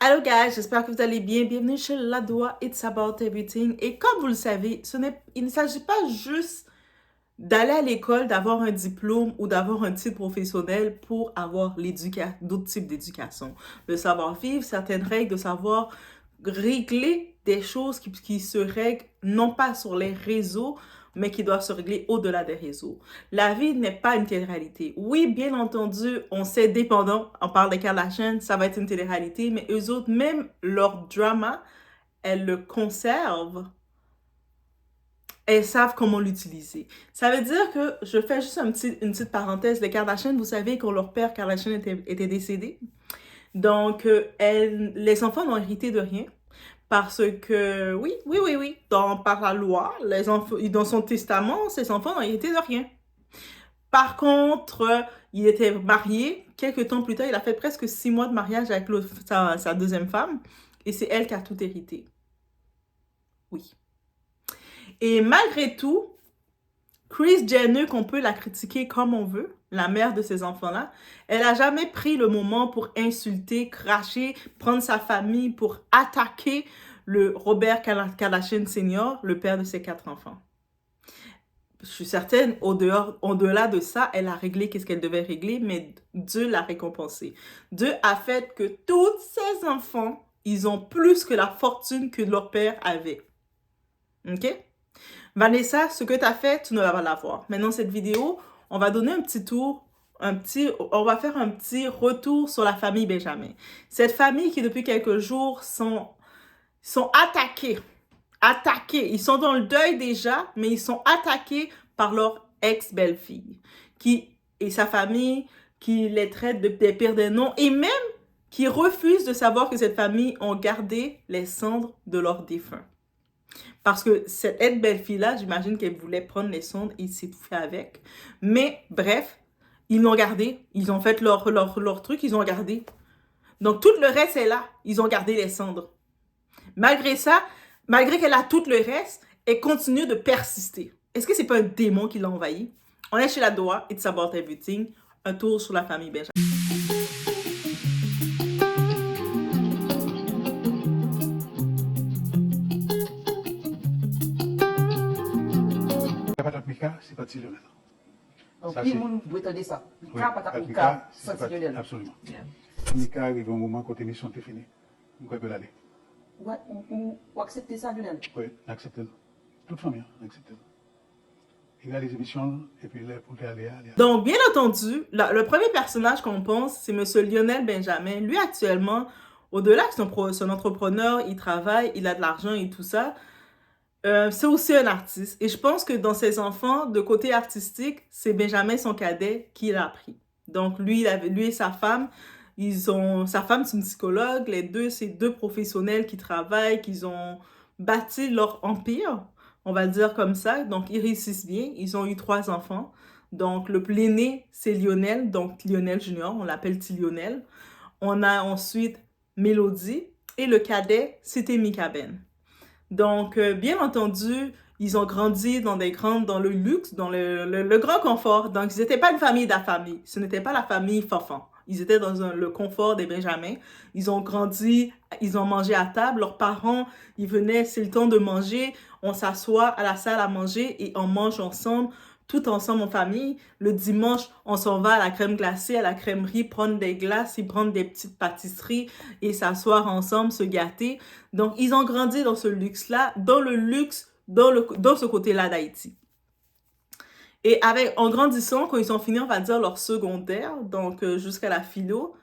Hello guys, j'espère que vous allez bien. Bienvenue chez Ladoa, It's About Everything. Et comme vous le savez, il ne s'agit pas juste d'aller à l'école, d'avoir un diplôme ou d'avoir un titre professionnel pour avoir d'autres types d'éducation. De savoir vivre certaines règles, de savoir régler des choses qui se règlent non pas sur les réseaux, mais qui doivent se régler au-delà des réseaux. La vie n'est pas une télé-réalité. Oui, bien entendu, on sait dépendant, on parle des Kardashians, ça va être une télé-réalité, mais eux autres, même leur drama, elles le conservent. Elles savent comment l'utiliser. Ça veut dire que, je fais juste une petite parenthèse, les Kardashians, vous savez que leur père Kardashian était décédé. Donc, les enfants n'ont hérité de rien. Parce que, oui, par la loi, les enfants, dans son testament, ses enfants n'ont hérité de rien. Par contre, il était marié. Quelques temps plus tard, il a fait presque 6 mois de mariage avec sa deuxième femme. Et c'est elle qui a tout hérité. Oui. Et malgré tout, Kris Jenner, qu'on peut la critiquer comme on veut, la mère de ces enfants-là, elle n'a jamais pris le moment pour insulter, cracher, prendre sa famille pour attaquer le Robert Kardashian Senior, le père de ses 4 enfants. Je suis certaine, au-delà de ça, elle a réglé qu'est-ce qu'elle devait régler, mais Dieu l'a récompensé. Dieu a fait que tous ces enfants, ils ont plus que la fortune que leur père avait. OK? Vanessa, ce que tu as fait, tu ne vas pas l'avoir. Maintenant, cette vidéo, on va donner un petit tour, on va faire un petit retour sur la famille Benjamin. Cette famille qui, depuis quelques jours, sont attaqués. Ils sont dans le deuil déjà, mais ils sont attaqués par leur ex-belle-fille et sa famille qui les traite des pires des noms et même qui refuse de savoir que cette famille ont gardé les cendres de leurs défunts. Parce que cette ex-belle-fille-là, j'imagine qu'elle voulait prendre les cendres et s'étouffer avec. Mais bref, ils l'ont gardé. Ils ont fait leur truc, ils ont gardé. Donc tout le reste est là. Ils ont gardé les cendres. Malgré ça, malgré qu'elle a tout le reste, elle continue de persister. Est-ce que c'est pas un démon qui l'a envahi? On est chez Ladoa, It's About Everything, un tour sur la famille Benjamin. Mika, c'est pas Lionel. Donc, tout le monde doit entendre ça. Mika, pas Mika, sans c'est Lionel. absolument. Mika arrive un moment quand l'émission est finie. On peut l'aller. Ou accepter ça, Lionel? Oui, acceptez. Toute famille, acceptez. Il y a les émissions et puis là, pour aller. Donc, bien entendu, le premier personnage qu'on pense, c'est M. Lionel Benjamin. Lui, actuellement, au-delà que son entrepreneur, il travaille, il a de l'argent et tout ça, c'est aussi un artiste. Et je pense que dans ses enfants, de côté artistique, c'est Benjamin, son cadet, qui l'a pris. Donc, lui et sa femme, sa femme, c'est une psychologue. Les deux, c'est deux professionnels qui travaillent, qui ont bâti leur empire, on va dire comme ça. Donc, ils réussissent bien. Ils ont eu 3 enfants. Donc, l'aîné, c'est Lionel, donc Lionel Junior, on l'appelle Lionel. On a ensuite Mélodie et le cadet, c'était Mika Ben. Donc, bien entendu, ils ont grandi dans le luxe, dans le grand confort. Donc, ils n'étaient pas une famille d'affamés. Ce n'était pas la famille Fafan. Ils étaient dans le confort des Benjamins. Ils ont grandi, ils ont mangé à table. Leurs parents, ils venaient, c'est le temps de manger. On s'assoit à la salle à manger et on mange ensemble, tout ensemble en famille. Le dimanche, on s'en va à la crème glacée, à la crèmerie, prendre des glaces et prendre des petites pâtisseries et s'asseoir ensemble, se gâter. Donc, ils ont grandi dans ce luxe-là, dans le luxe, dans ce côté-là d'Haïti. Et en grandissant, quand ils ont fini, on va dire, leur secondaire, donc jusqu'à la philo,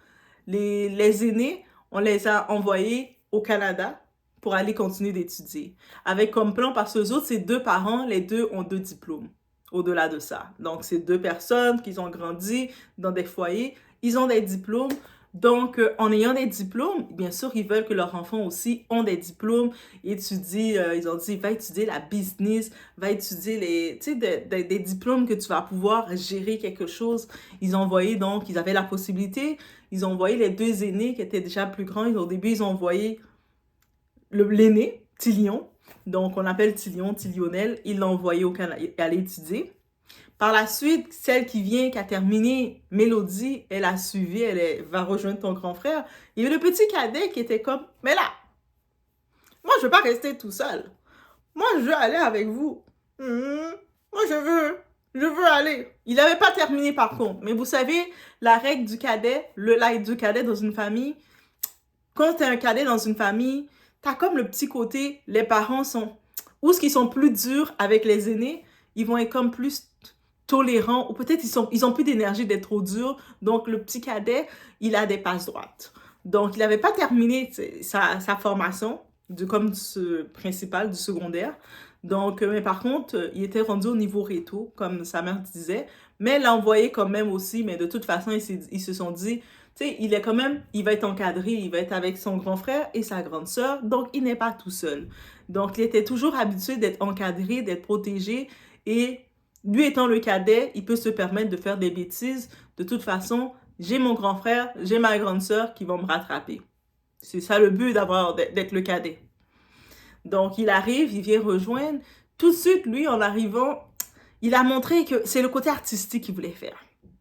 les aînés, on les a envoyés au Canada pour aller continuer d'étudier. Avec comme plan, parce que eux autres, c'est 2 parents, les 2 ont 2 diplômes. Au-delà de ça. Donc, c'est 2 personnes qui ont grandi dans des foyers. Ils ont des diplômes. Donc, en ayant des diplômes, bien sûr, ils veulent que leurs enfants aussi ont des diplômes, étudient, ils ont dit, va étudier la business, va étudier des diplômes que tu vas pouvoir gérer quelque chose. Ils ont envoyé, donc, ils avaient la possibilité, ils ont envoyé les 2 aînés qui étaient déjà plus grands. Au début, ils ont envoyé l'aîné, Tilion. Donc, on appelle Tilion, Lionel. Ils l'ont envoyé au Canada, aller étudier. Par la suite, celle qui vient, qui a terminé, Mélodie, elle a suivi, va rejoindre ton grand frère. Il y a le petit cadet qui était comme, mais là, moi, je veux pas rester tout seul. Moi, je veux aller avec vous. Moi, je veux aller. Il n'avait pas terminé par contre. Mais vous savez, la règle du cadet, le like du cadet dans une famille, quand t'es un cadet dans une famille, t'as comme le petit côté, les parents sont, ou ce qu'ils sont plus durs avec les aînés, ils vont être comme plus tolérants, ou peut-être ils ont plus d'énergie d'être trop durs. Donc, le petit cadet, il a des passes droites. Donc, il n'avait pas terminé sa formation, comme principal, du secondaire. Donc, mais par contre, il était rendu au niveau réto, comme sa mère disait. Mais elle l'a envoyé quand même aussi, mais de toute façon, ils se sont dit, tu sais, il va être encadré, il va être avec son grand frère et sa grande sœur, donc il n'est pas tout seul. Donc, il était toujours habitué d'être encadré, d'être protégé, et lui étant le cadet, il peut se permettre de faire des bêtises. De toute façon, j'ai mon grand frère, j'ai ma grande sœur qui vont me rattraper. C'est ça le but d'être le cadet. Donc, il arrive, il vient rejoindre. Tout de suite, lui, en arrivant, il a montré que c'est le côté artistique qu'il voulait faire.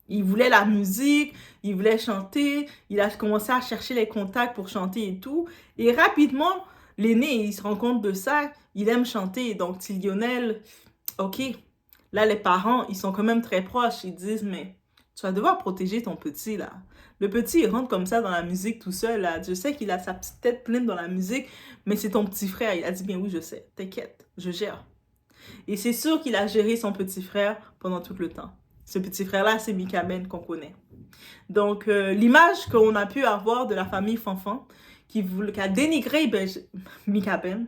Il voulait la musique, il voulait chanter, il a commencé à chercher les contacts pour chanter et tout. Et rapidement, l'aîné, il se rend compte de ça, il aime chanter. Donc, Lionel, ok, là, les parents, ils sont quand même très proches. Ils disent, mais tu vas devoir protéger ton petit, là. Le petit, il rentre comme ça dans la musique tout seul, là. Je sais qu'il a sa petite tête pleine dans la musique, mais c'est ton petit frère. Il a dit, bien oui, je sais, t'inquiète, je gère. Et c'est sûr qu'il a géré son petit frère pendant tout le temps. Ce petit frère-là, c'est Mika Ben qu'on connaît. Donc, l'image qu'on a pu avoir de la famille Fanfan, qui a dénigré Mika Ben,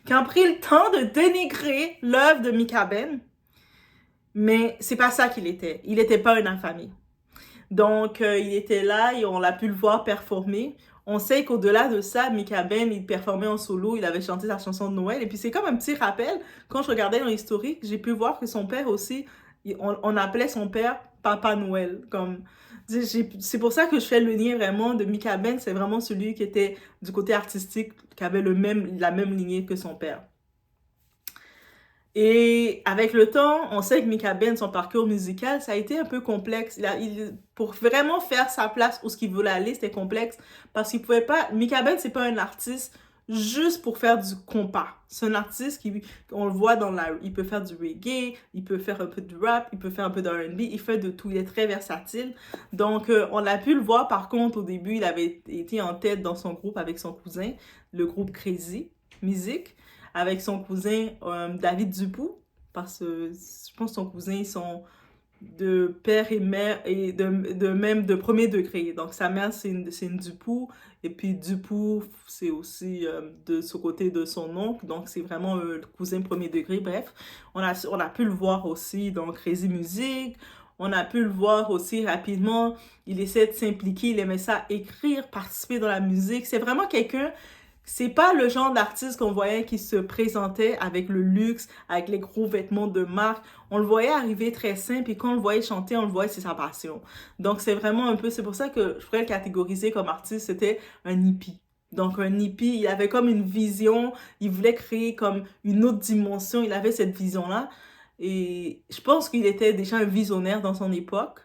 qui a pris le temps de dénigrer l'œuvre de Mika Ben, mais c'est pas ça qu'il était. Il n'était pas une infamie. Donc, il était là et on l'a pu le voir performer. On sait qu'au-delà de ça, Mika Ben, il performait en solo, il avait chanté sa chanson de Noël. Et puis, c'est comme un petit rappel. Quand je regardais dans l'historique, j'ai pu voir que son père aussi, on appelait son père Papa Noël. C'est pour ça que je fais le lien vraiment de Mika Ben. C'est vraiment celui qui était du côté artistique, qui avait la même lignée que son père. Et avec le temps, on sait que Mika Ben, son parcours musical, ça a été un peu complexe. Pour vraiment faire sa place où ce qu'il voulait aller, c'était complexe parce qu'il pouvait pas... Mika Ben, c'est pas un artiste juste pour faire du compas. C'est un artiste on le voit il peut faire du reggae, il peut faire un peu de rap, il peut faire un peu de R&B, il fait de tout, il est très versatile. Donc, on a pu le voir, par contre, au début, il avait été en tête dans son groupe avec son cousin, le groupe Crazy Music, avec son cousin David Dupoux, parce que je pense que son cousin, ils sont de père et mère, et même de premier degré. Donc, sa mère, c'est une Dupoux, et puis Dupoux, c'est aussi de ce côté de son oncle, donc c'est vraiment le cousin premier degré. Bref, on a pu le voir aussi dans Crazy Music, on a pu le voir aussi rapidement, il essaie de s'impliquer, il aimait ça écrire, participer dans la musique. C'est vraiment quelqu'un... C'est pas le genre d'artiste qu'on voyait qui se présentait avec le luxe, avec les gros vêtements de marque. On le voyait arriver très simple et quand on le voyait chanter, on le voyait, c'est sa passion. Donc, c'est vraiment un peu... C'est pour ça que je pourrais le catégoriser comme artiste, c'était un hippie. Donc, un hippie, il avait comme une vision, il voulait créer comme une autre dimension, il avait cette vision-là. Et je pense qu'il était déjà un visionnaire dans son époque.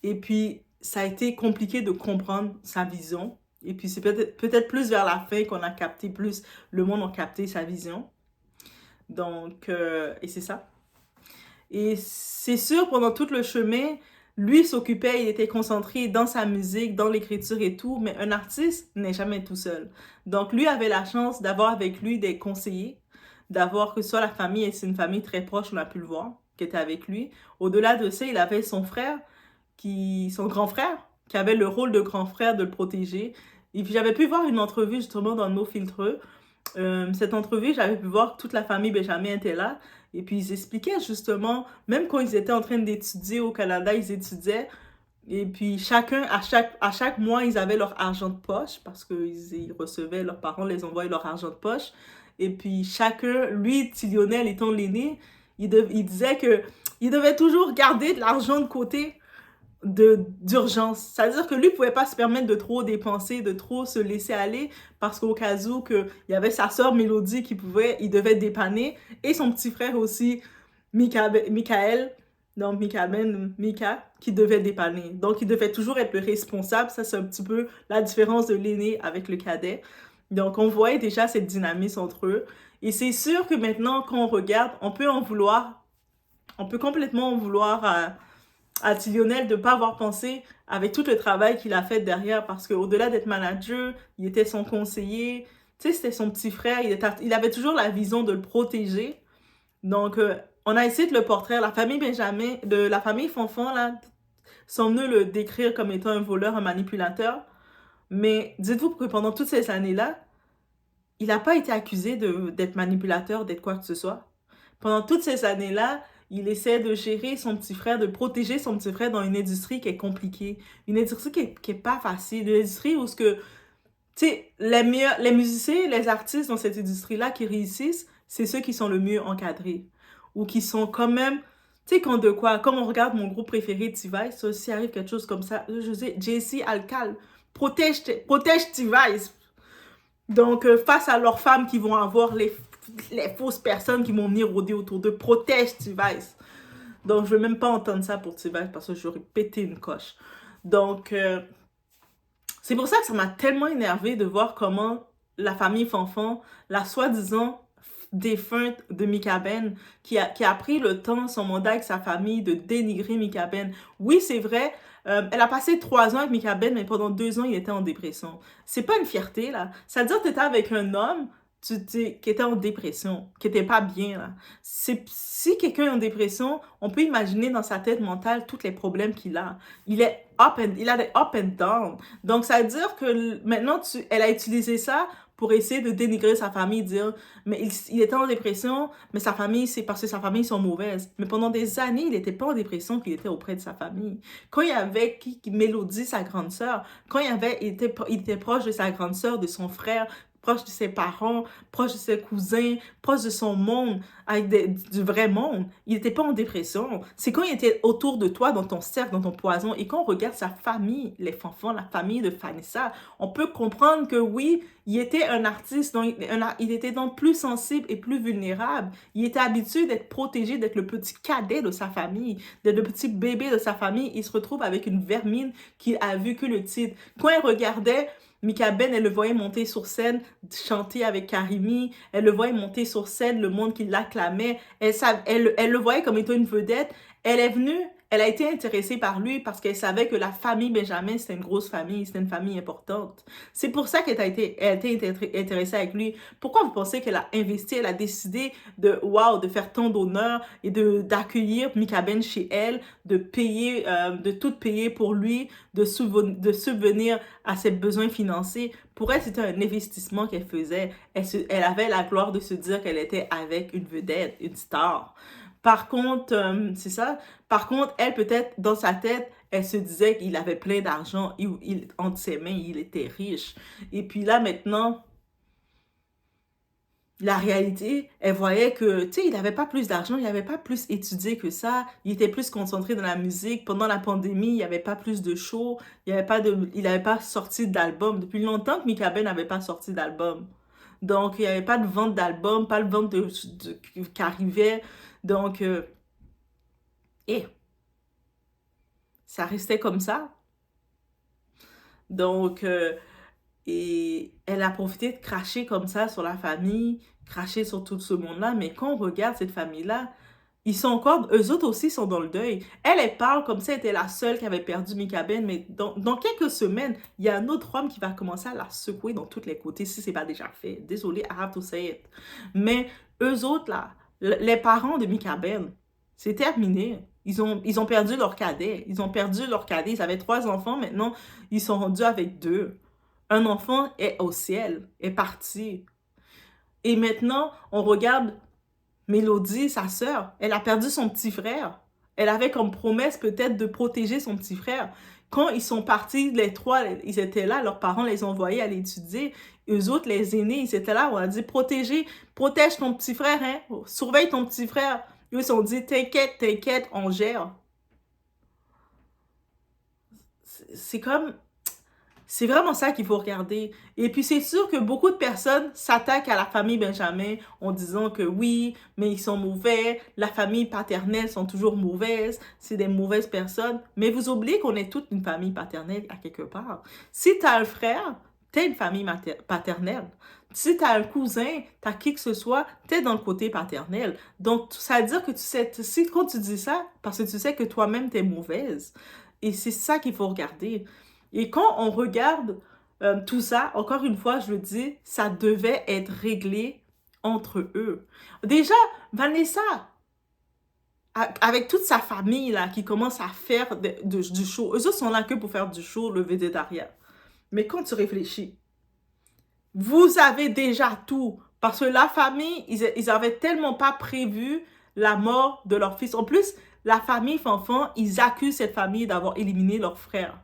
Et puis, ça a été compliqué de comprendre sa vision. Et puis, c'est peut-être plus vers la fin qu'on a capté plus, le monde a capté sa vision. Donc, et c'est ça. Et c'est sûr, pendant tout le chemin, lui s'occupait, il était concentré dans sa musique, dans l'écriture et tout, mais un artiste n'est jamais tout seul. Donc, lui avait la chance d'avoir avec lui des conseillers, d'avoir que ce soit la famille, et c'est une famille très proche, on a pu le voir, qui était avec lui. Au-delà de ça, il avait son frère, son grand frère, qui avait le rôle de grand frère de le protéger. Et puis j'avais pu voir une entrevue justement dans nos filtres. Cette entrevue, j'avais pu voir que toute la famille Benjamin était là. Et puis ils expliquaient justement, même quand ils étaient en train d'étudier au Canada, ils étudiaient. Et puis chacun, à chaque mois, ils avaient leur argent de poche parce qu'ils recevaient, leurs parents les envoyaient leur argent de poche. Et puis chacun, lui, Lionel étant l'aîné, il disait qu'il devait toujours garder de l'argent de côté d'urgence. C'est-à-dire que lui ne pouvait pas se permettre de trop dépenser, de trop se laisser aller, parce qu'au cas où il y avait sa sœur Mélodie il devait dépanner, et son petit frère aussi, Michael, Donc, Mika, qui devait dépanner. Donc, il devait toujours être le responsable. Ça, c'est un petit peu la différence de l'aîné avec le cadet. Donc, on voyait déjà cette dynamisme entre eux. Et c'est sûr que maintenant, quand on regarde, on peut complètement en vouloir à Lionel de ne pas avoir pensé avec tout le travail qu'il a fait derrière, parce qu'au-delà d'être manager, il était son conseiller, tu sais, c'était son petit frère, il avait toujours la vision de le protéger. Donc, on a essayé de le portrait, la famille Benjamin, de la famille Fonfon, là, sont venus le décrire comme étant un voleur, un manipulateur. Mais dites-vous que pendant toutes ces années-là, il n'a pas été accusé d'être manipulateur, d'être quoi que ce soit. Pendant toutes ces années-là, il essaie de gérer son petit frère, de protéger son petit frère dans une industrie qui est compliquée. Une industrie qui est pas facile. Une industrie où tu sais, les musiciens, les artistes dans cette industrie-là qui réussissent, c'est ceux qui sont le mieux encadrés. Ou qui sont quand même, tu sais, comme on regarde mon groupe préféré, T-Vice, s'il arrive quelque chose comme ça, je sais, JC Alcal, protège T-Vice. Donc, face à leurs femmes qui vont avoir les fausses personnes qui vont venir rôder autour d'eux, protège T-Vice. Donc, je ne veux même pas entendre ça pour T-Vice parce que j'aurais pété une coche. Donc, c'est pour ça que ça m'a tellement énervé de voir comment la famille Fanfan, la soi-disant défunte de Mika Ben, qui a pris le temps, son mandat avec sa famille, de dénigrer Mika Ben. Oui, c'est vrai, elle a passé 3 ans avec Mika Ben, mais pendant 2 ans, il était en dépression. C'est pas une fierté, là. Ça veut dire que t'étais avec un homme qui était en dépression, qui était pas bien, là. Si quelqu'un est en dépression, on peut imaginer dans sa tête mentale tous les problèmes qu'il a. Il a des up and down. Donc, ça veut dire que maintenant, elle a utilisé ça pour essayer de dénigrer sa famille, dire, mais il était en dépression, mais sa famille, c'est parce que sa famille sont mauvaises. Mais pendant des années, il n'était pas en dépression, puis il était auprès de sa famille. Quand il y avait Mélodie, sa grande sœur, quand il était proche de sa grande sœur, de son frère, proche de ses parents, proche de ses cousins, proche de son monde, avec du vrai monde. Il n'était pas en dépression. C'est quand il était autour de toi, dans ton cercle, dans ton poison, et quand on regarde sa famille, les Fanfans, la famille de Vanessa, on peut comprendre que oui, il était un artiste, donc il était donc plus sensible et plus vulnérable. Il était habitué d'être protégé, d'être le petit cadet de sa famille, d'être le petit bébé de sa famille. Il se retrouve avec une vermine qui a vu que le titre. Quand il regardait Mika Ben, elle le voyait monter sur scène, chanter avec Karimi, elle le voyait monter sur scène, le monde qui l'acclamait, elle le voyait comme étant une vedette. Elle a été intéressée par lui parce qu'elle savait que la famille Benjamin, c'était une grosse famille, c'était une famille importante. C'est pour ça qu'elle a été intéressée avec lui. Pourquoi vous pensez qu'elle a investi, elle a décidé de faire tant d'honneur et d'accueillir Mika Ben chez elle, de tout payer pour lui, de subvenir à ses besoins financiers. Pour elle, c'était un investissement qu'elle faisait. Elle avait la gloire de se dire qu'elle était avec une vedette, une star. Par contre, c'est ça. Par contre, elle, peut-être, dans sa tête, elle se disait qu'il avait plein d'argent. Entre ses mains, il était riche. Et puis là, maintenant, la réalité, elle voyait que, tu sais, il n'avait pas plus d'argent, il n'avait pas plus étudié que ça, il était plus concentré dans la musique. Pendant la pandémie, il n'y avait pas plus de shows, il n'avait pas sorti d'album. Depuis longtemps que Mika Ben n'avait pas sorti d'album. Donc, il n'y avait pas de vente d'album, pas de vente qui arrivait. Donc, ça restait comme ça. Donc, et elle a profité de cracher comme ça sur la famille, cracher sur tout ce monde-là. Mais quand on regarde cette famille-là, eux autres aussi sont dans le deuil. Elle parle comme si elle était la seule qui avait perdu Mika Ben, mais dans quelques semaines, il y a un autre homme qui va commencer à la secouer dans tous les côtés, si c'est pas déjà fait. Désolée, I have to say it. Mais eux autres, là, les parents de Mika Ben, c'est terminé. Ils ont perdu leur cadet. Ils ont perdu leur cadet. Ils avaient 3 enfants. Maintenant, ils sont rendus avec 2. Un enfant est au ciel, est parti. Et maintenant, on regarde Mélodie, sa sœur. Elle a perdu son petit frère. Elle avait comme promesse peut-être de protéger son petit frère. Quand ils sont partis, les 3, ils étaient là, leurs parents les ont envoyés aller étudier. Eux autres, les aînés, ils étaient là, on a dit protège ton petit frère, hein? Surveille ton petit frère. Ils se sont dit, t'inquiète, on gère. C'est comme... C'est vraiment ça qu'il faut regarder. Et puis, c'est sûr que beaucoup de personnes s'attaquent à la famille Benjamin en disant que oui, mais ils sont mauvais, la famille paternelle sont toujours mauvaises, c'est des mauvaises personnes. Mais vous oubliez qu'on est toute une famille paternelle à quelque part. Si tu as un frère, tu es une famille paternelle. Si tu as un cousin, tu as qui que ce soit, tu es dans le côté paternel. Donc, ça veut dire que tu sais, si quand tu dis ça, parce que tu sais que toi-même, tu es mauvaise. Et c'est ça qu'il faut regarder. Et quand on regarde tout ça, encore une fois, je le dis, ça devait être réglé entre eux. Déjà, Vanessa, avec toute sa famille là, qui commence à faire du show, eux autres sont là que pour faire du show, le végétarien. Mais quand tu réfléchis, vous avez déjà tout. Parce que la famille, ils avaient tellement pas prévu la mort de leur fils. En plus, la famille Fanfan, ils accusent cette famille d'avoir éliminé leur frère.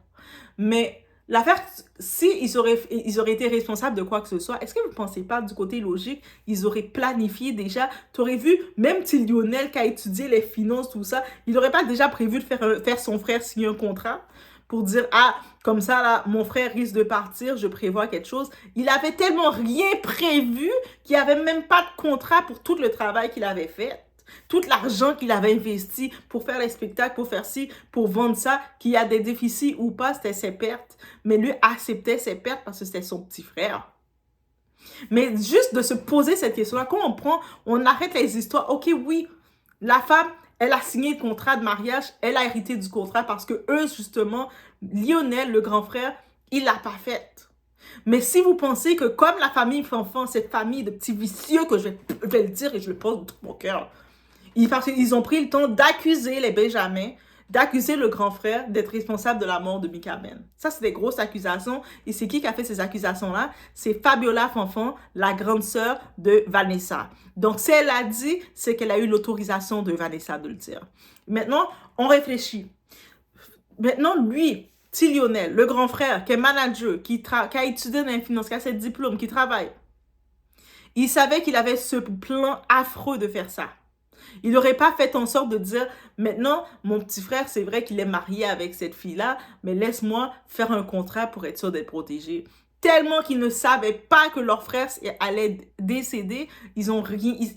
Mais l'affaire, si ils auraient été responsables de quoi que ce soit, est-ce que vous ne pensez pas du côté logique, ils auraient planifié déjà, tu aurais vu, même si Lionel qui a étudié les finances, tout ça, il n'aurait pas déjà prévu de faire son frère signer un contrat pour dire, ah, comme ça, là, mon frère risque de partir, je prévois quelque chose. Il avait tellement rien prévu qu'il n'y avait même pas de contrat pour tout le travail qu'il avait fait. Tout l'argent qu'il avait investi pour faire les spectacles, pour faire ci, pour vendre ça, qu'il y a des déficits ou pas, c'était ses pertes. Mais lui acceptait ses pertes parce que c'était son petit frère. Mais juste de se poser cette question-là, quand on arrête les histoires, ok, oui, la femme, elle a signé le contrat de mariage, elle a hérité du contrat parce que eux, justement, Lionel, le grand frère, il l'a pas faite. Mais si vous pensez que comme la famille Fanfan, cette famille de petits vicieux, que je vais le dire et je le pense de tout mon cœur, ils ont pris le temps d'accuser les Benjamins, d'accuser le grand frère d'être responsable de la mort de Mika Ben. Ça, c'est des grosses accusations. Et c'est qui a fait ces accusations-là? C'est Fabiola Fanfan, la grande sœur de Vanessa. Donc, si elle a dit, c'est qu'elle a eu l'autorisation de Vanessa de le dire. Maintenant, on réfléchit. Maintenant, lui, petit Lionel, le grand frère, qui est manager, qui a étudié dans les finances, qui a ses diplômes, qui travaille, il savait qu'il avait ce plan affreux de faire ça. Il n'aurait pas fait en sorte de dire, maintenant, mon petit frère, c'est vrai qu'il est marié avec cette fille-là, mais laisse-moi faire un contrat pour être sûr d'être protégé. Tellement qu'ils ne savaient pas que leur frère allait décéder, il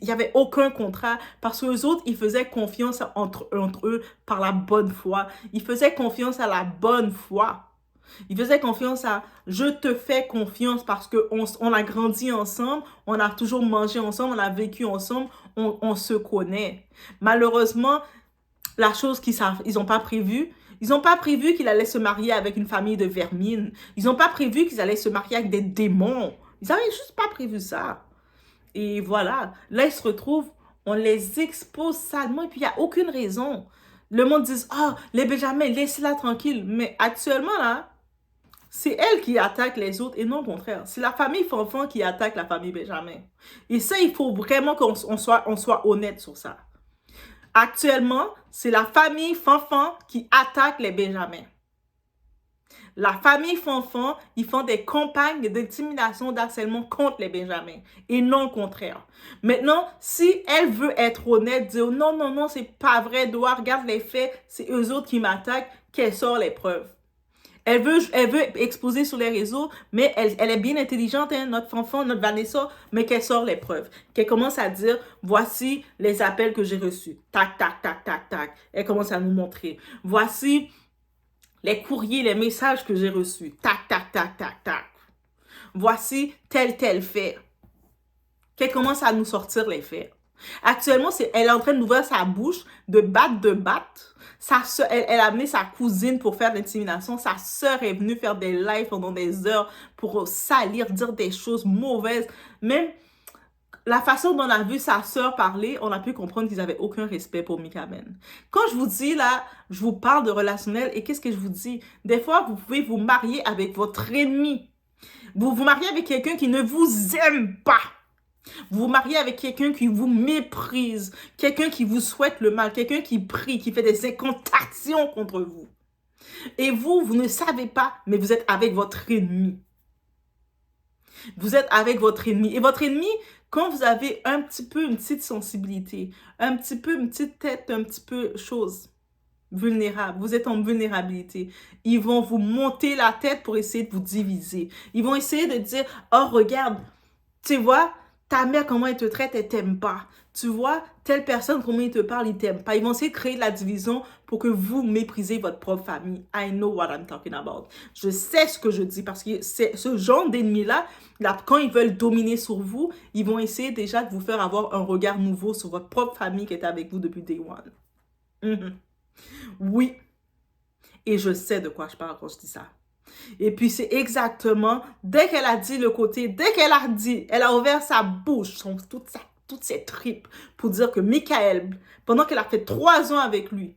n'y avait aucun contrat parce que les autres, ils faisaient confiance entre eux par la bonne foi. Ils faisaient confiance à la bonne foi. Ils faisaient confiance à « je te fais confiance » parce qu'on a grandi ensemble, on a toujours mangé ensemble, on a vécu ensemble, on se connaît. Malheureusement, la chose qu'ils n'ont pas prévue, ils n'ont pas prévu qu'il allait se marier avec une famille de vermines. Ils n'ont pas prévu qu'ils allaient se marier avec des démons. Ils n'avaient juste pas prévu ça. Et voilà, là, ils se retrouvent, on les expose salement et puis il n'y a aucune raison. Le monde dit « oh, les Benjamins, laissez-la tranquille ». Mais actuellement, là, c'est elle qui attaque les autres et non le contraire. C'est la famille Fanfan qui attaque la famille Benjamin. Et ça, il faut vraiment qu'on soit honnête sur ça. Actuellement, c'est la famille Fanfan qui attaque les Benjamins. La famille Fanfan, ils font des campagnes d'intimidation, d'harcèlement contre les Benjamins et non le contraire. Maintenant, si elle veut être honnête, dire non, non, non, c'est pas vrai, Doa, regarde les faits, c'est eux autres qui m'attaquent, qu'elle sort les preuves. Elle veut exposer sur les réseaux, mais elle est bien intelligente, hein, notre Fanfan, notre Vanessa, mais qu'elle sort les preuves. Qu'elle commence à dire, voici les appels que j'ai reçus. Tac, tac, tac, tac, tac. Elle commence à nous montrer. Voici les courriers, les messages que j'ai reçus. Tac, tac, tac, tac, tac. Voici tel fait. Qu'elle commence à nous sortir les faits. Actuellement, elle est en train d'ouvrir sa bouche, de battre. Elle a amené sa cousine pour faire l'intimidation. Sa sœur est venue faire des lives pendant des heures pour salir, dire des choses mauvaises. Même la façon dont on a vu sa sœur parler, on a pu comprendre qu'ils n'avaient aucun respect pour Mika Ben. Quand je vous dis là, je vous parle de relationnel et qu'est-ce que je vous dis? Des fois, vous pouvez vous marier avec votre ennemi. Vous vous mariez avec quelqu'un qui ne vous aime pas. Vous vous mariez avec quelqu'un qui vous méprise, quelqu'un qui vous souhaite le mal, quelqu'un qui prie, qui fait des incantations contre vous. Et vous ne savez pas, mais vous êtes avec votre ennemi. Vous êtes avec votre ennemi. Et votre ennemi, quand vous avez un petit peu une petite sensibilité, un petit peu une petite tête, un petit peu chose, vulnérable. Vous êtes en vulnérabilité. Ils vont vous monter la tête pour essayer de vous diviser. Ils vont essayer de dire, oh, regarde, tu vois, ta mère, comment elle te traite, elle t'aime pas. Tu vois, telle personne, comment il te parle, il t'aime pas. Ils vont essayer de créer de la division pour que vous méprisez votre propre famille. I know what I'm talking about. Je sais ce que je dis parce que c'est ce genre d'ennemis-là, quand ils veulent dominer sur vous, ils vont essayer déjà de vous faire avoir un regard nouveau sur votre propre famille qui est avec vous depuis day one. Oui. Et je sais de quoi je parle quand je dis ça. Et puis, c'est exactement, dès qu'elle a dit le côté, dès qu'elle a dit, elle a ouvert sa bouche, toutes ses tripes, pour dire que Michael, pendant qu'elle a fait 3 ans avec lui,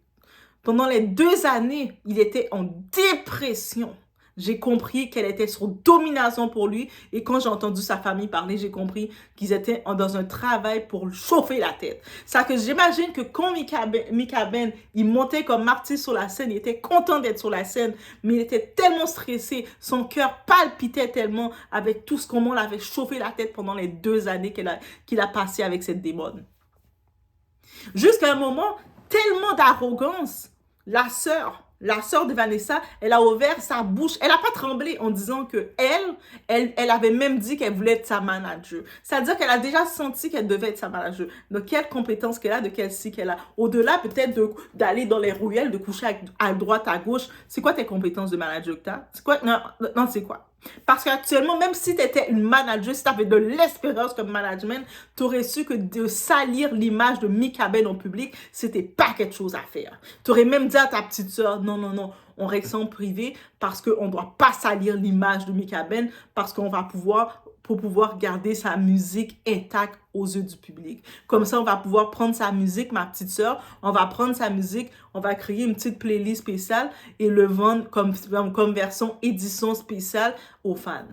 pendant les 2 années, il était en dépression. J'ai compris qu'elle était sur domination pour lui. Et quand j'ai entendu sa famille parler, j'ai compris qu'ils étaient dans un travail pour chauffer la tête. Ça que j'imagine que quand Mika Ben, il montait comme martyr sur la scène, il était content d'être sur la scène, mais il était tellement stressé, son cœur palpitait tellement avec tout ce qu'on l'avait chauffé la tête pendant les 2 années qu'il a passé avec cette démon. Jusqu'à un moment, tellement d'arrogance, la sœur de Vanessa, elle a ouvert sa bouche. Elle n'a pas tremblé en disant que elle avait même dit qu'elle voulait être sa manager. C'est-à-dire qu'elle a déjà senti qu'elle devait être sa manager. De quelles compétences qu'elle a, de quel cycle qu'elle a. Au-delà peut-être d'aller dans les ruelles, de coucher à droite, à gauche. C'est quoi tes compétences de manager que tu as? C'est quoi? Non, c'est quoi? Parce qu'actuellement, même si tu étais une manager, si tu avais de l'expérience comme management, tu aurais su que de salir l'image de Mika Ben en public, c'était pas quelque chose à faire. Tu aurais même dit à ta petite sœur, non, on règle ça en privé parce qu'on ne doit pas salir l'image de Mika Ben parce qu'on va pour pouvoir garder sa musique intacte aux yeux du public. Comme ça, on va pouvoir prendre sa musique, ma petite sœur, on va prendre sa musique, on va créer une petite playlist spéciale et le vendre comme version édition spéciale aux fans.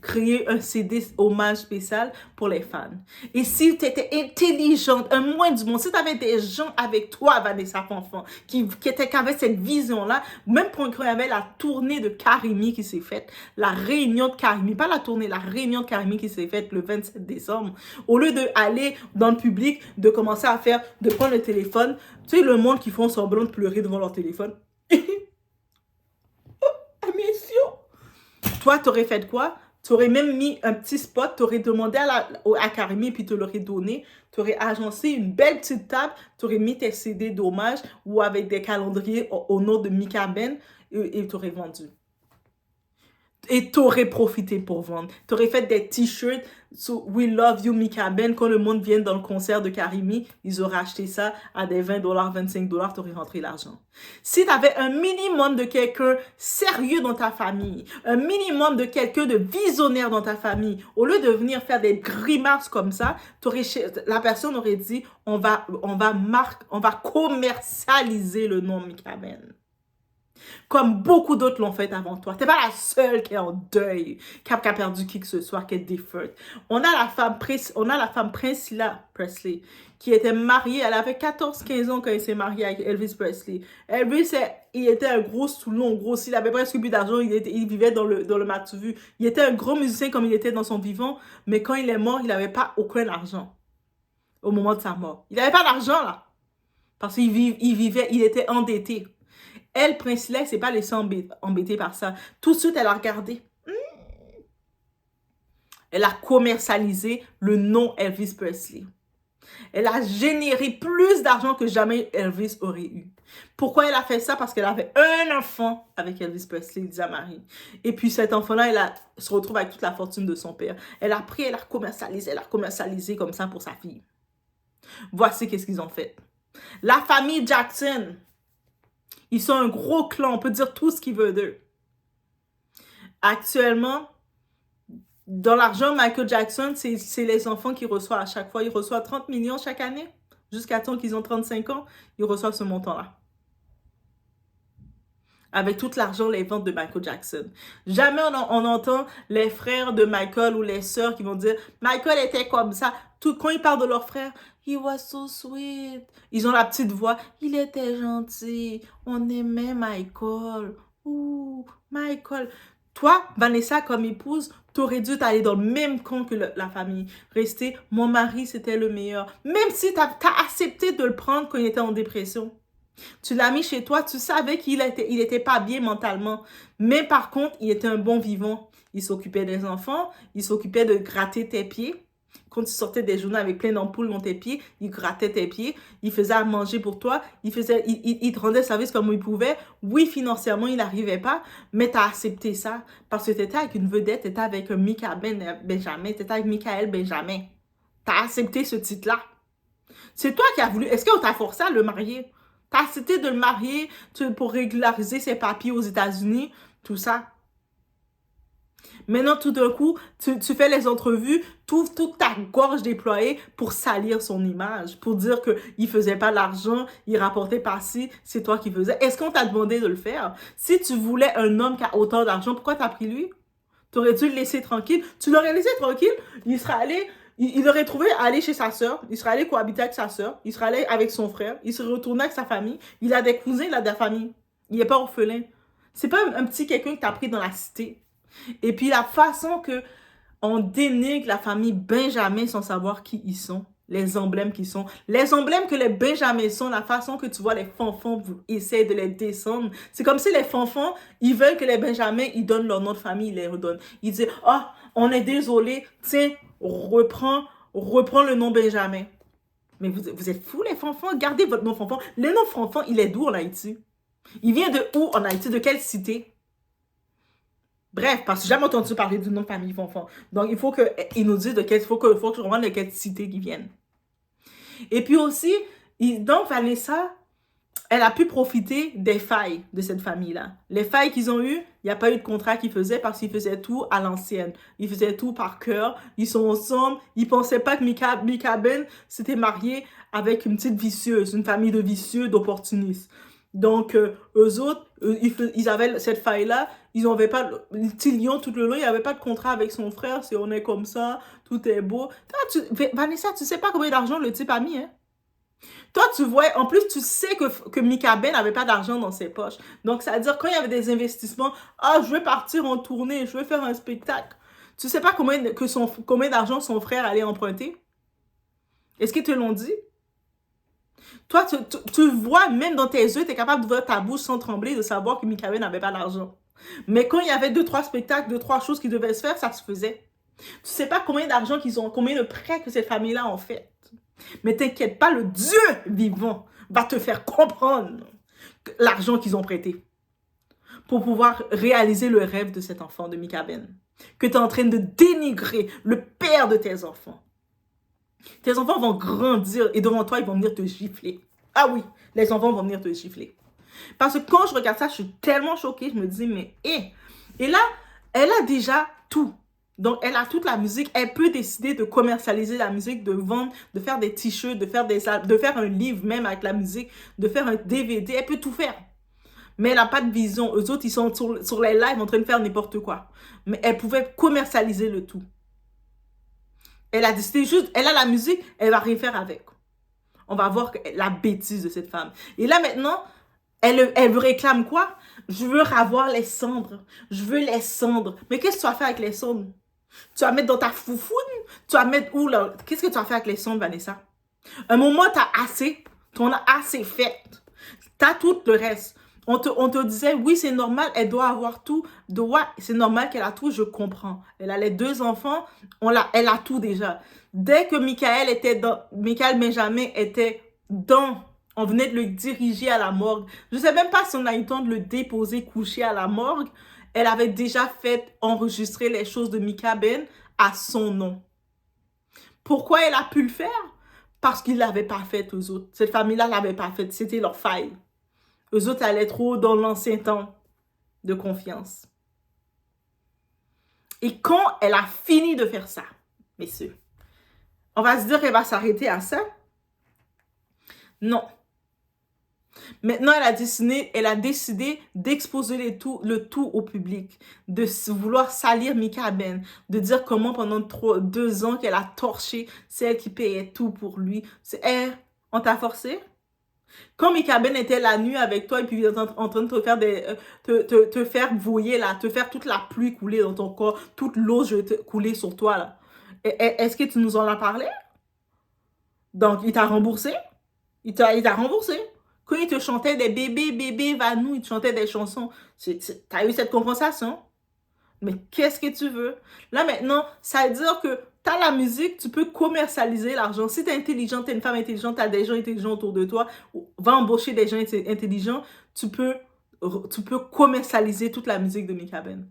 Créer un CD hommage spécial pour les fans. Et si tu étais intelligente, un moins du monde, si tu avais des gens avec toi, Vanessa Fanfan, qui avaient cette vision-là, même quand il y avait la tournée de Karimi qui s'est faite, la réunion de Karimi, pas la tournée, la réunion de Karimi qui s'est faite le 27 décembre, au lieu d'aller dans le public, de commencer de prendre le téléphone, tu sais, le monde qui font semblant de pleurer devant leur téléphone. Toi, tu aurais fait quoi? Tu aurais même mis un petit spot, tu aurais demandé à Karimi, puis tu l'aurais donné. Tu aurais agencé une belle petite table, tu aurais mis tes CD d'hommage ou avec des calendriers au nom de Mika Ben et tu aurais vendu. Et tu aurais profité pour vendre. Tu aurais fait des t-shirts sur We Love You Mika Ben. Quand le monde vient dans le concert de Karimi, ils auraient acheté ça à des $20, $25, tu aurais rentré l'argent. Si tu avais un minimum de quelqu'un sérieux dans ta famille, un minimum de quelqu'un de visionnaire dans ta famille, au lieu de venir faire des grimaces comme ça, la personne aurait dit, on va commercialiser le nom Mika Ben. Comme beaucoup d'autres l'ont fait avant toi. Tu n'es pas la seule qui est en deuil, qui a perdu qui que ce soit, qui est défunte. On a la femme Priscilla Presley, qui était mariée, elle avait 14-15 ans quand elle s'est mariée avec Elvis Presley. Elvis, il était un gros Soulon, il avait presque plus d'argent, il vivait dans le Matouvu. Il était un gros musicien comme il était dans son vivant, mais quand il est mort, il n'avait pas aucun argent au moment de sa mort. Il n'avait pas d'argent là, parce il était endetté. Elle, Priscilla, c'est pas laissée embêter par ça. Tout de suite, elle a regardé. Elle a commercialisé le nom Elvis Presley. Elle a généré plus d'argent que jamais Elvis aurait eu. Pourquoi elle a fait ça? Parce qu'elle avait un enfant avec Elvis Presley, Lisa Marie. Et puis cet enfant-là, se retrouve avec toute la fortune de son père. Elle a commercialisé comme ça pour sa fille. Voici qu'est-ce qu'ils ont fait. La famille Jackson, ils sont un gros clan, on peut dire tout ce qu'il veut d'eux. Actuellement, dans l'argent Michael Jackson, c'est les enfants qui reçoivent à chaque fois. Ils reçoivent 30 millions chaque année. Jusqu'à temps qu'ils ont 35 ans, ils reçoivent ce montant-là. Avec tout l'argent, les ventes de Michael Jackson. Jamais on entend les frères de Michael ou les sœurs qui vont dire « Michael était comme ça ». Quand ils parlent de leur frère, « He was so sweet ». Ils ont la petite voix « Il était gentil, on aimait Michael ». « Ouh, Michael ». Toi, Vanessa, comme épouse, t'aurais dû aller dans le même camp que la famille. Rester, mon mari, c'était le meilleur. Même si t'as accepté de le prendre quand il était en dépression. Tu l'as mis chez toi, tu savais qu'il était pas bien mentalement. Mais par contre, il était un bon vivant. Il s'occupait des enfants, il s'occupait de gratter tes pieds. Quand tu sortais des journées avec plein d'ampoules dans tes pieds, il grattait tes pieds, il faisait à manger pour toi, il te rendait service comme il pouvait. Oui, financièrement, il n'arrivait pas, mais tu as accepté ça parce que tu étais avec une vedette, tu étais avec Benjamin, tu étais avec Michael Benjamin. Tu as accepté ce titre-là. C'est toi qui as voulu. Est-ce qu'on t'a forcé à le marier? Tu as accepté de le marier pour régulariser ses papiers aux États-Unis, tout ça. Maintenant, tout d'un coup, tu fais les entrevues, toute ta gorge déployée pour salir son image, pour dire qu'il faisait pas l'argent, il rapportait pas ci, c'est toi qui faisais. Est-ce qu'on t'a demandé de le faire? Si tu voulais un homme qui a autant d'argent, pourquoi t'as pris lui? Tu aurais dû le laisser tranquille. Tu l'aurais laissé tranquille, il serait allé, il aurait trouvé aller chez sa sœur, il serait allé cohabiter avec sa sœur, il serait allé avec son frère, il serait retourné avec sa famille. Il a des cousins, il a de la famille. Il n'est pas orphelin. C'est pas un petit quelqu'un que t'as pris dans la cité. Et puis la façon que on dénigre la famille Benjamin sans savoir qui ils sont, les emblèmes qu'ils sont, les emblèmes que les Benjamins sont, la façon que tu vois les fanfans essayer de les descendre, c'est comme si les fanfans, ils veulent que les Benjamins, ils donnent leur nom de famille, ils les redonnent. Ils disent, oh, on est désolé, tiens, reprends le nom Benjamin. Mais vous êtes fous les fanfans, gardez votre nom fanfan. Le nom fanfan, il est d'où en Haïti? Il vient de où en Haïti? De quelle cité? Bref, parce que j'ai jamais entendu parler du nom de famille Fonfon. Donc, il faut qu'ils nous disent il faut que je regarde de quelle cité ils viennent. Et puis aussi, donc Vanessa, elle a pu profiter des failles de cette famille-là. Les failles qu'ils ont eues, il n'y a pas eu de contrat qu'ils faisaient parce qu'ils faisaient tout à l'ancienne. Ils faisaient tout par cœur. Ils sont ensemble. Ils ne pensaient pas que Mika Ben s'était marié avec une petite vicieuse, une famille de vicieux, d'opportunistes. Donc, eux autres, ils avaient cette faille-là. Ils n'avaient pas, le petit lion tout le long, il n'y avait pas de contrat avec son frère. Si on est comme ça, tout est beau. Toi, Vanessa, tu sais pas combien d'argent le type a mis, hein? Toi, tu vois, en plus, tu sais que Mika Ben n'avait pas d'argent dans ses poches. Donc, ça veut dire quand il y avait des investissements, ah, je veux partir en tournée, je veux faire un spectacle. Tu sais pas combien d'argent son frère allait emprunter? Est-ce qu'ils te l'ont dit? Toi, tu vois, même dans tes yeux, tu es capable d'ouvrir ta bouche sans trembler de savoir que Mika Ben n'avait pas d'argent. Mais quand il y avait 2-3 spectacles, 2-3 choses qui devaient se faire, ça se faisait. Tu sais pas combien d'argent qu'ils ont, combien de prêts que cette famille-là ont fait. Mais t'inquiète pas, le Dieu vivant va te faire comprendre l'argent qu'ils ont prêté pour pouvoir réaliser le rêve de cet enfant de Mika Ben. Que tu es en train de dénigrer le père de tes enfants. Tes enfants vont grandir et devant toi, ils vont venir te gifler. Ah oui, les enfants vont venir te gifler. Parce que quand je regarde ça, je suis tellement choquée. Je me dis, mais Et là, elle a déjà tout. Donc, elle a toute la musique. Elle peut décider de commercialiser la musique, de vendre, de faire des t-shirts, de faire un livre même avec la musique, de faire un DVD. Elle peut tout faire. Mais elle n'a pas de vision. Eux autres, ils sont sur les lives en train de faire n'importe quoi. Mais elle pouvait commercialiser le tout. Elle a décidé juste, elle a la musique, elle va rien faire avec. On va voir la bêtise de cette femme. Et là, maintenant, elle réclame quoi? Je veux avoir les cendres. Je veux les cendres. Mais qu'est-ce que tu vas faire avec les cendres? Tu vas mettre dans ta foufoune? Tu vas mettre où là? Qu'est-ce que tu vas faire avec les cendres, Vanessa? Un moment, tu en as assez fait. Tu as tout le reste. On te disait, oui, c'est normal, elle doit avoir tout. C'est normal qu'elle a tout, je comprends. Elle a les 2 enfants, elle a tout déjà. Dès que Michael Benjamin était on venait de le diriger à la morgue. Je ne sais même pas si on a eu le temps de le déposer couché à la morgue. Elle avait déjà fait enregistrer les choses de Mika Ben à son nom. Pourquoi elle a pu le faire? Parce qu'ils ne l'avaient pas fait aux autres. Cette famille-là ne l'avait pas fait. C'était leur faille. Eux autres allaient trop dans l'ancien temps de confiance. Et quand elle a fini de faire ça, messieurs, on va se dire qu'elle va s'arrêter à ça? Non. Maintenant, elle a décidé d'exposer le tout au public, de vouloir salir Mika Ben, de dire comment pendant 2 ans qu'elle a torché, c'est elle qui payait tout pour lui. C'est elle, on t'a forcé? Quand Mika Ben était la nuit avec toi et puis il était en train de te faire bouillir là, te faire toute la pluie couler dans ton corps, toute l'eau couler sur toi là. Est-ce que tu nous en as parlé? Donc, il t'a remboursé? Il t'a remboursé. Quand il te chantait des bébés, bébés, va nous, il te chantait des chansons. T'as eu cette compensation? Mais qu'est-ce que tu veux? Là, maintenant, ça veut dire que t'as la musique, tu peux commercialiser l'argent. Si t'es intelligent, t'es une femme intelligente, t'as des gens intelligents autour de toi, va embaucher des gens intelligents, tu peux commercialiser toute la musique de Mika Ben.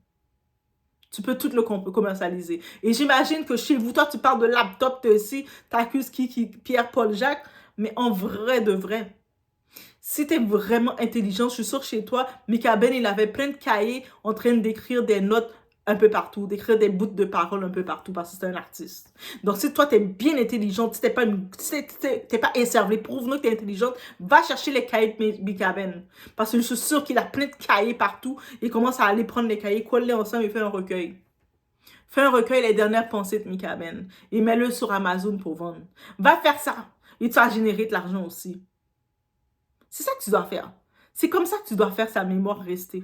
Tu peux tout le commercialiser. Et j'imagine que chez vous, toi, tu parles de laptop, toi aussi, t'accuses qui, Pierre-Paul Jacques, mais en vrai de vrai. Si tu es vraiment intelligent, je suis sûre que chez toi, Mika Ben, il avait plein de cahiers en train d'écrire des notes un peu partout, d'écrire des bouts de paroles un peu partout parce que c'est un artiste. Donc, si toi, tu es bien intelligente, si tu n'es pas écervelée, prouve-nous que tu es intelligente, va chercher les cahiers de Mika Ben. Parce que je suis sûre qu'il a plein de cahiers partout. Il commence à aller prendre les cahiers, coller ensemble et faire un recueil. Fais un recueil les dernières pensées de Mika Ben et mets-le sur Amazon pour vendre. Va faire ça et tu vas générer de l'argent aussi. C'est ça que tu dois faire. C'est comme ça que tu dois faire sa mémoire rester.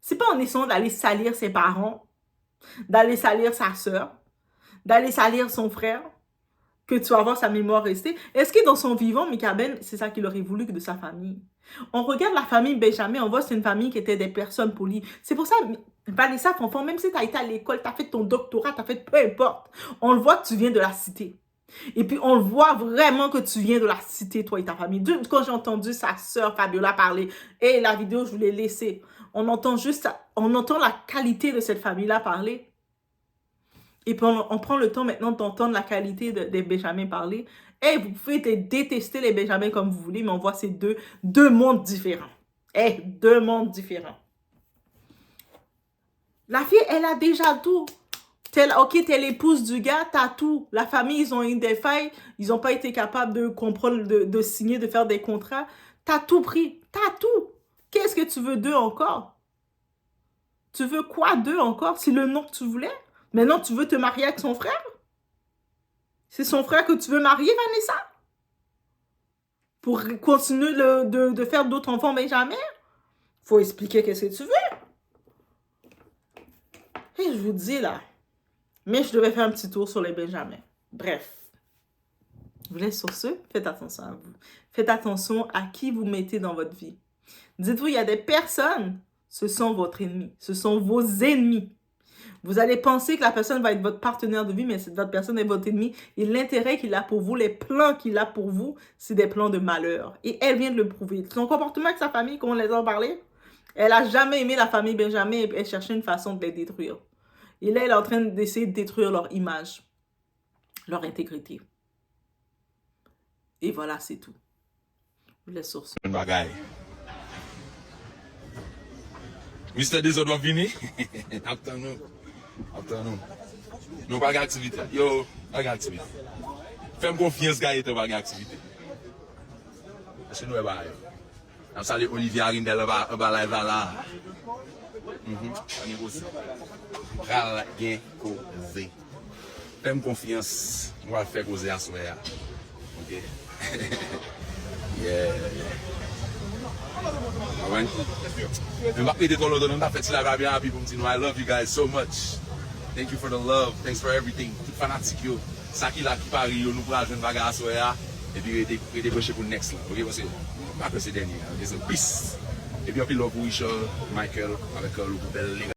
C'est pas en essayant d'aller salir ses parents, d'aller salir sa soeur, d'aller salir son frère, que tu vas avoir sa mémoire rester. Est-ce que dans son vivant, Mika Ben, c'est ça qu'il aurait voulu que de sa famille? On regarde la famille Benjamin, on voit que c'est une famille qui était des personnes polies. C'est pour ça, Vanessa Fonfon, même si tu as été à l'école, tu as fait ton doctorat, tu as fait peu importe, on le voit que tu viens de la cité. Et puis, on le voit vraiment que tu viens de la cité, toi et ta famille. Quand j'ai entendu sa sœur Fabiola parler, et la vidéo, je vous l'ai laissée, on entend la qualité de cette famille-là parler. Et puis, on prend le temps maintenant d'entendre la qualité des Benjamins parler. Et vous pouvez détester les Benjamins comme vous voulez, mais on voit ces deux mondes différents. Deux mondes différents. La fille, elle a déjà tout. Ok, t'es l'épouse du gars, t'as tout. La famille, ils ont eu des failles. Ils n'ont pas été capables de comprendre, de signer, de faire des contrats. T'as tout pris. T'as tout. Qu'est-ce que tu veux d'eux encore? Tu veux quoi d'eux encore? C'est le nom que tu voulais? Maintenant, tu veux te marier avec son frère? C'est son frère que tu veux marier, Vanessa? Pour continuer de faire d'autres enfants Benjamin? Faut expliquer qu'est-ce que tu veux. Et je vous dis là, mais je devais faire un petit tour sur les Benjamins. Bref. Je vous laisse sur ce. Faites attention à vous. Faites attention à qui vous mettez dans votre vie. Dites-vous, il y a des personnes, ce sont votre ennemi. Ce sont vos ennemis. Vous allez penser que la personne va être votre partenaire de vie, mais cette personne est votre ennemi. Et l'intérêt qu'il a pour vous, les plans qu'il a pour vous, c'est des plans de malheur. Et elle vient de le prouver. Son comportement avec sa famille, comme on les a parlé, elle n'a jamais aimé la famille Benjamin et elle cherchait une façon de les détruire. Et là, elle est en train d'essayer de détruire leur image, leur intégrité. Et voilà, c'est tout. Je vous laisse sur ce. Mr. Desordre vini? Afternoon. Nous pas d'activité. Yo, pas d'activité. Fais-moi confiance, gars, tu pas d'activité. C'est nous, bah. On salue Olivier Arindel, on va live là. On est aussi. Pral gen causer. Fais-moi confiance, on va faire causer à soi. OK. Yeah. Alright. I love you guys so much. Thank you for the love. Thanks for everything. Tout fanatique yo. Ça qui là qui parie yo nous pral jeune bagarre soya et puis rete branché pour next là. OK parce que pas que c'est dernier. OK so peace. Et puis on love pour Michael avec le bel